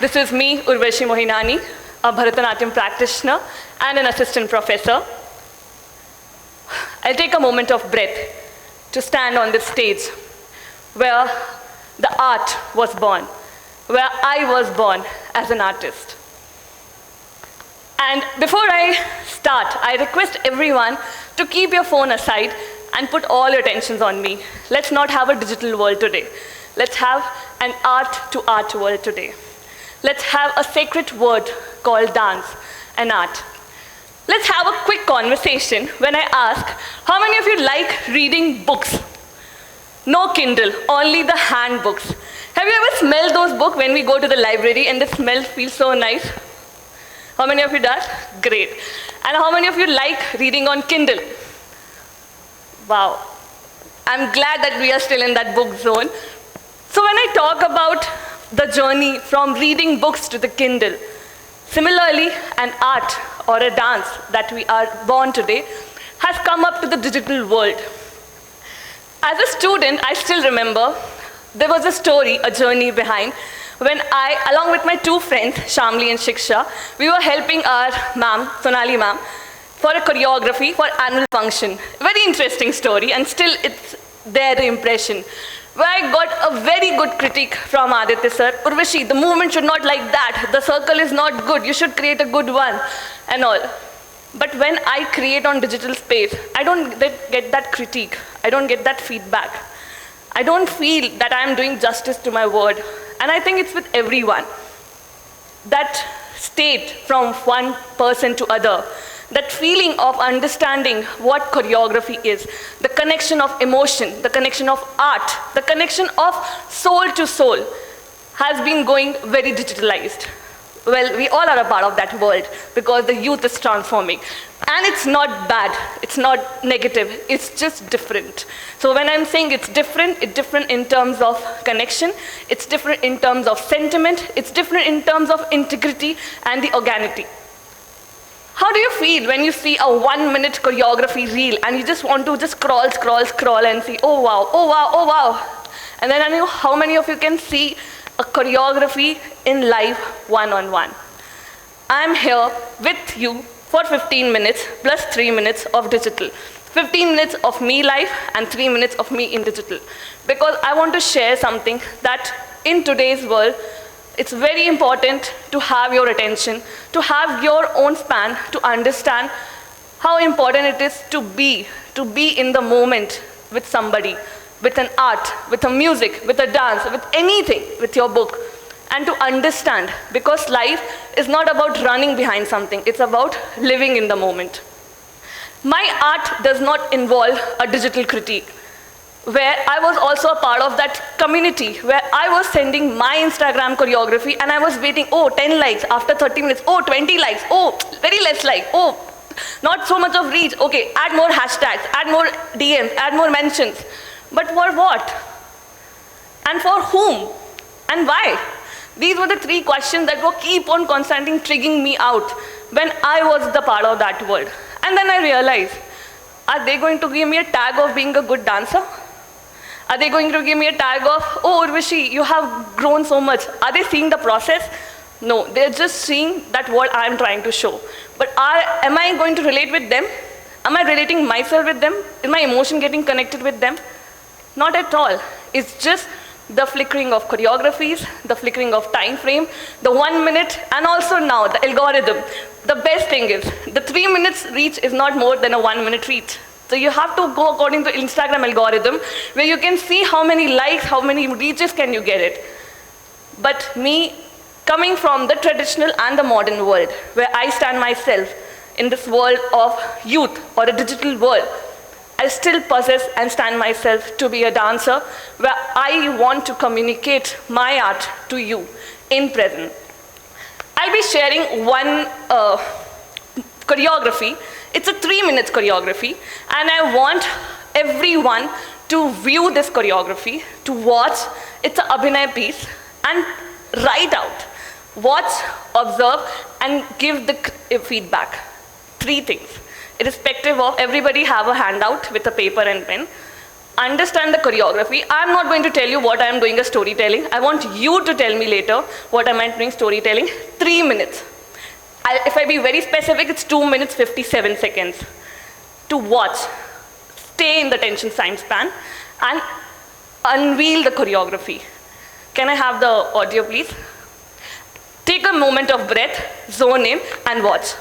This is me, Urvashi Mohinani, a Bharatanatyam practitioner and an assistant professor. I'll take a moment of breath to stand on this stage where the art was born, where I was born as an artist. And before I start, I request everyone to keep your phone aside and put all your attentions on me. Let's not have a digital world today. Let's have an art-to-art world today. Let's have a sacred word called dance and art. Let's have a quick conversation when I ask, how many of you like reading books? No Kindle, only the handbooks. Have you ever smelled those books when we go to the library and the smell feels so nice? How many of you does? Great. And how many of you like reading on Kindle? Wow. I'm glad that we are still in that book zone. So when I talk about the journey from reading books to the Kindle, similarly, an art or a dance that we are born today has come up to the digital world. As a student, I still remember there was a story, a journey behind, when I, along with my two friends, Shamli and Shiksha, we were helping our ma'am, Sonali ma'am, for a choreography for annual function. Very interesting story, and still it's there, the impression, where I got a very good critique from Aditya sir. Urvashi, the movement should not like that. The circle is not good. You should create a good one, and all. But when I create on digital space, I don't get that critique. I don't get that feedback. I don't feel that I'm doing justice to my word. And I think it's with everyone. That state from one person to other, that feeling of understanding what choreography is, the connection of emotion, the connection of art, the connection of soul to soul has been going very digitalized. Well, we all are a part of that world because the youth is transforming. And it's not bad, it's not negative, it's just different. So when I'm saying it's different in terms of connection, it's different in terms of sentiment, it's different in terms of integrity and the organicity. How do you feel when you see a 1-minute choreography reel and you just want to just scroll and see, oh wow, oh wow, oh wow. And then I know how many of you can see a choreography in live one-on-one. I'm here with you for 15 minutes plus 3 minutes of digital. 15 minutes of me live and 3 minutes of me in digital. Because I want to share something that in today's world, it's very important to have your attention, to have your own span, to understand how important it is to be in the moment with somebody, with an art, with a music, with a dance, with anything, with your book, and to understand, because life is not about running behind something, it's about living in the moment. My art does not involve a digital critique, where I was also a part of that community, where I was sending my Instagram choreography and I was waiting, oh, 10 likes, after 30 minutes, oh, 20 likes, oh, very less like, oh, not so much of reach, okay, add more hashtags, add more DMs, add more mentions. But for what? And for whom? And why? These were the 3 questions that were keep on constantly triggering me out when I was the part of that world. And then I realized, are they going to give me a tag of being a good dancer? Are they going to give me a tag of, oh, Urvashi, you have grown so much? Are they seeing the process? No, they're just seeing that what I'm trying to show. But am I going to relate with them? Am I relating myself with them? Is my emotion getting connected with them? Not at all. It's just the flickering of choreographies, the flickering of time frame, the 1 minute, and also now the algorithm. The best thing is, the 3 minutes reach is not more than a 1 minute reach. So you have to go according to Instagram algorithm, where you can see how many likes, how many reaches can you get it. But me, coming from the traditional and the modern world, where I stand myself in this world of youth or a digital world, I still possess and stand myself to be a dancer, where I want to communicate my art to you in present. I'll be sharing one choreography. It's a 3 minutes choreography, and I want everyone to view this choreography, to watch. It's an abhinay piece, and write out, watch, observe, and give the feedback. 3 things. Irrespective of, everybody have a handout with a paper and pen. understand the choreography. I'm not going to tell you what I'm doing as storytelling. I want you to tell me later what am I doing storytelling. 3 minutes. If I be very specific, it's 2 minutes 57 seconds to watch, stay in the attention time span, and unveil the choreography. Can I have the audio, please? Take a moment of breath, zone in, and watch.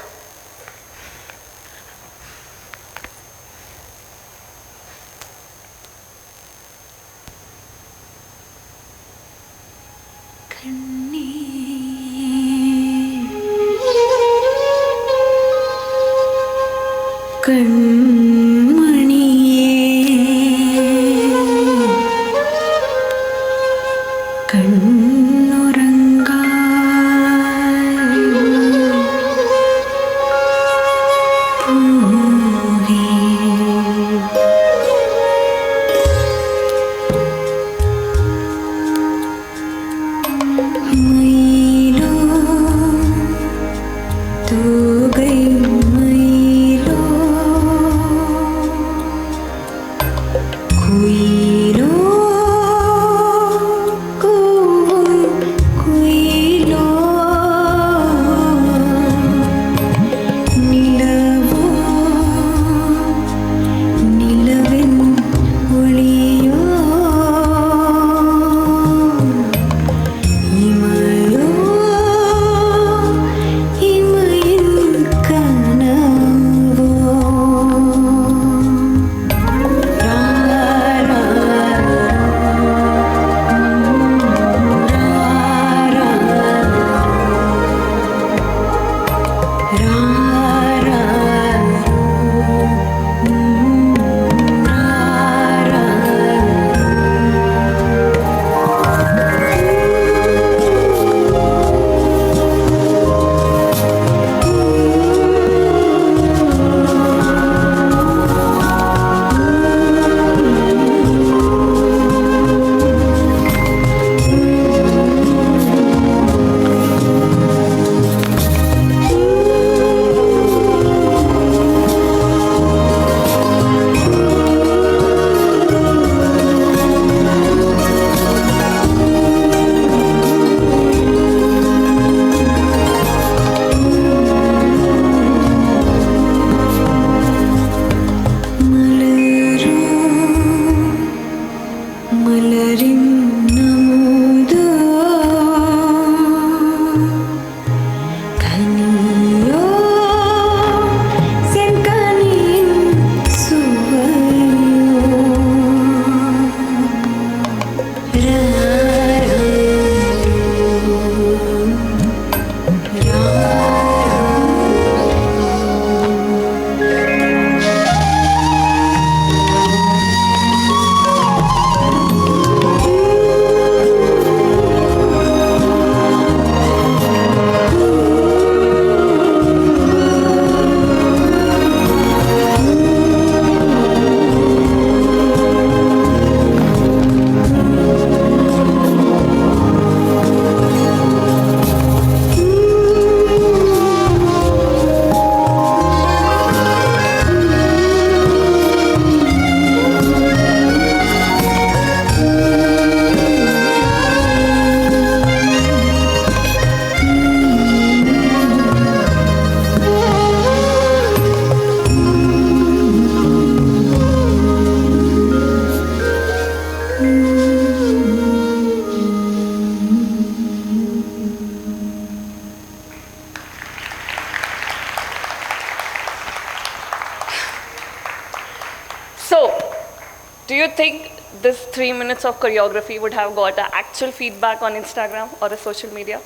Do you think this 3 minutes of choreography would have got an actual feedback on Instagram or a social media?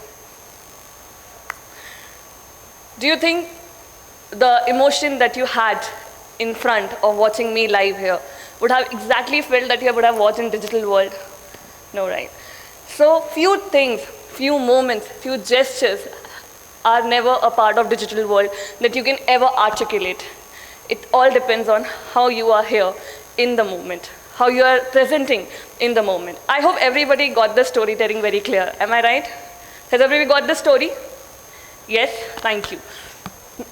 Do you think the emotion that you had in front of watching me live here would have exactly felt that you would have watched in digital world? No, right? So few things, few moments, few gestures are never a part of digital world that you can ever articulate. It all depends on how you are here in the moment, how you are presenting in the moment. I hope everybody got the storytelling very clear. Am I right? Has everybody got the story? Yes, thank you.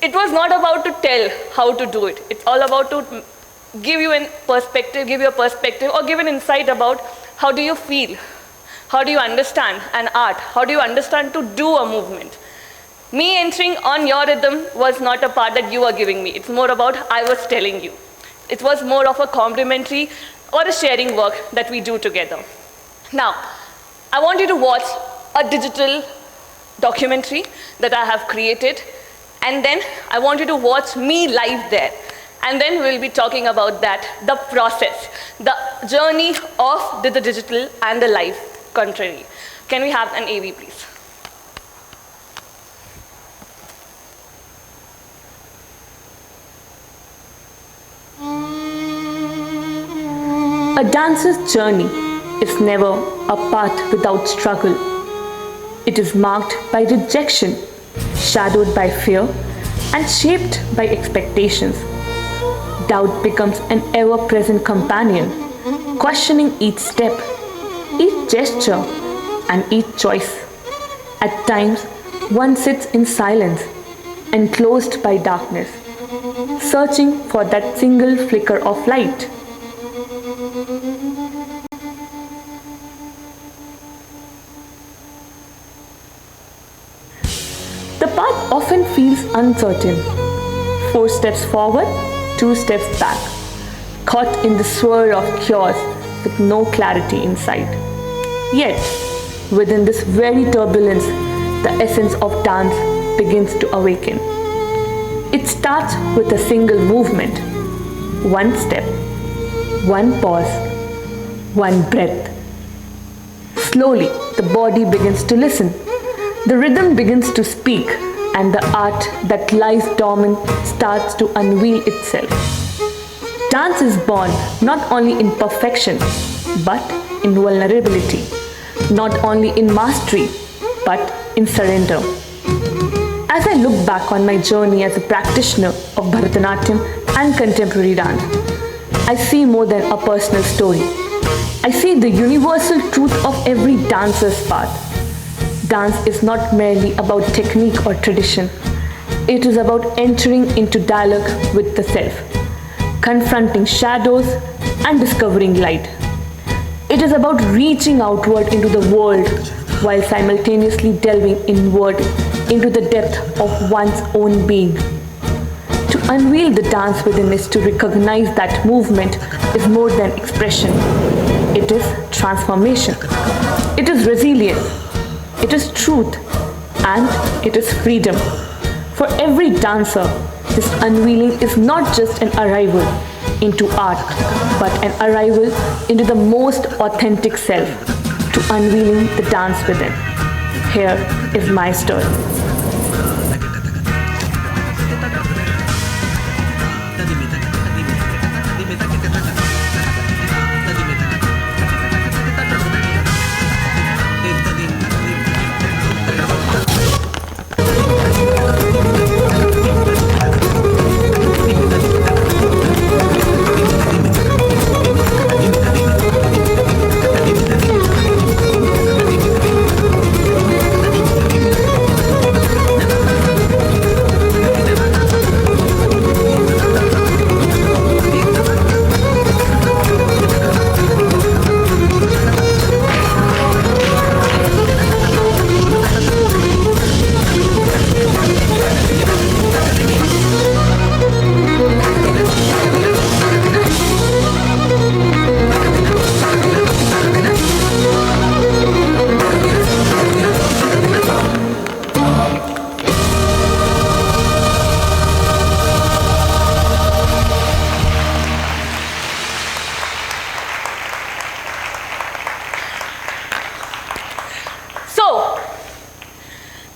It was not about to tell how to do it. It's all about to give you a perspective or give an insight about how do you feel, how do you understand an art, how do you understand to do a movement. Me entering on your rhythm was not a part that you were giving me. It's more about I was telling you. It was more of a complementary or a sharing work that we do together. Now, I want you to watch a digital documentary that I have created, and then I want you to watch me live there. And then we'll be talking about that, the process, the journey of the digital and the live contrary. Can we have an AV, please? A dancer's journey is never a path without struggle. It is marked by rejection, shadowed by fear, and shaped by expectations. Doubt becomes an ever-present companion, questioning each step, each gesture, and each choice. At times, one sits in silence, enclosed by darkness, searching for that single flicker of light. The path often feels uncertain. 4 steps forward, 2 steps back, caught in the swirl of chaos with no clarity inside. Yet, within this very turbulence, the essence of dance begins to awaken. It starts with a single movement, 1 step, 1 pause, 1 breath. Slowly, the body begins to listen. The rhythm begins to speak, and the art that lies dormant starts to unveil itself. Dance is born not only in perfection, but in vulnerability, not only in mastery, but in surrender. As I look back on my journey as a practitioner of Bharatanatyam and contemporary dance, I see more than a personal story. I see the universal truth of every dancer's path. Dance is not merely about technique or tradition. It is about entering into dialogue with the self, confronting shadows and discovering light. It is about reaching outward into the world while simultaneously delving inward into the depth of one's own being. To unveil the dance within is to recognize that movement is more than expression. It is transformation. It is resilience. It is truth, and it is freedom. For every dancer, this unveiling is not just an arrival into art, but an arrival into the most authentic self, to unveiling the dance within. Here is my story.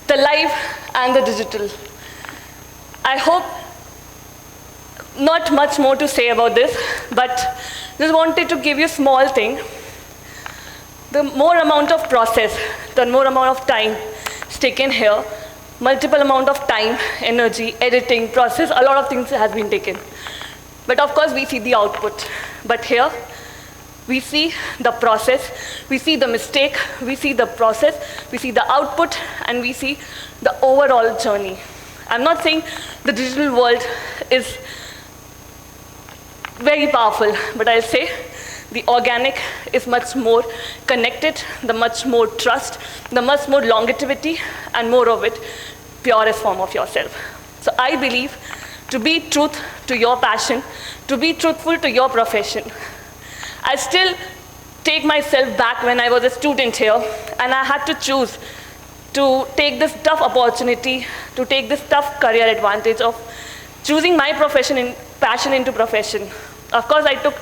The live and the digital. I hope not much more to say about this, but just wanted to give you a small thing. The more amount of process, the more amount of time is taken here, multiple amount of time, energy, editing, process, a lot of things has been taken. But of course, we see the output. But here, we see the process, we see the mistake, we see the process, we see the output, and we see the overall journey. I'm not saying the digital world is very powerful, but I'll say the organic is much more connected, the much more trust, the much more longevity, and more of it, purest form of yourself. So I believe to be truth to your passion, to be truthful to your profession. I still take myself back when I was a student here, and I had to choose to take this tough opportunity, to take this tough career advantage of choosing my profession and passion into profession. Of course, I took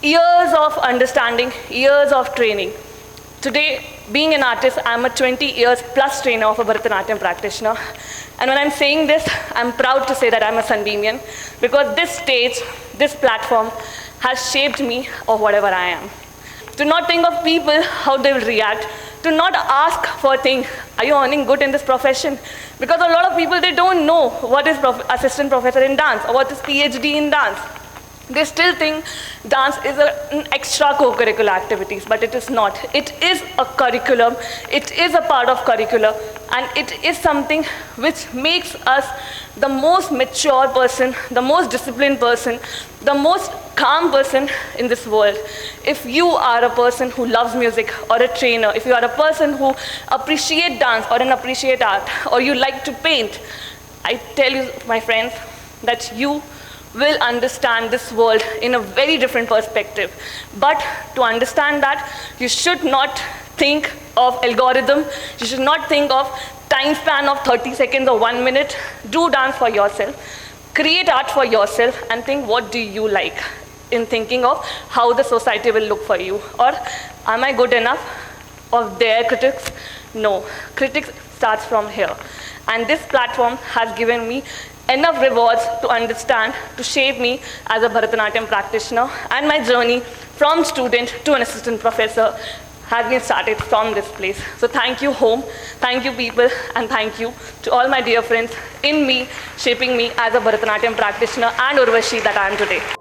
years of understanding, years of training. Today, being an artist, I'm a 20 years plus trainer of a Bharatanatyam practitioner. And when I'm saying this, I'm proud to say that I'm a Sunbeamian, because this stage, this platform has shaped me of whatever I am. To not think of people, how they will react. To not ask for things, are you earning good in this profession? Because a lot of people, they don't know what is assistant professor in dance or what is PhD in dance. They still think dance is an extra co-curricular activities, but it is not. It is a curriculum, it is a part of curriculum, and it is something which makes us the most mature person, the most disciplined person, the most calm person in this world. If you are a person who loves music or a trainer, if you are a person who appreciates dance or appreciate art, or you like to paint, I tell you, my friends, that you will understand this world in a very different perspective. But to understand that, you should not think of algorithm, you should not think of time span of 30 seconds or 1 minute. Do dance for yourself, create art for yourself, and think what do you like in thinking of how the society will look for you. Or am I good enough? Of their critics? No, critics starts from here. And this platform has given me enough rewards to understand, to shape me as a Bharatanatyam practitioner, and my journey from student to an assistant professor has been started from this place. So thank you home, thank you people, and thank you to all my dear friends in me, shaping me as a Bharatanatyam practitioner and Urvashi that I am today.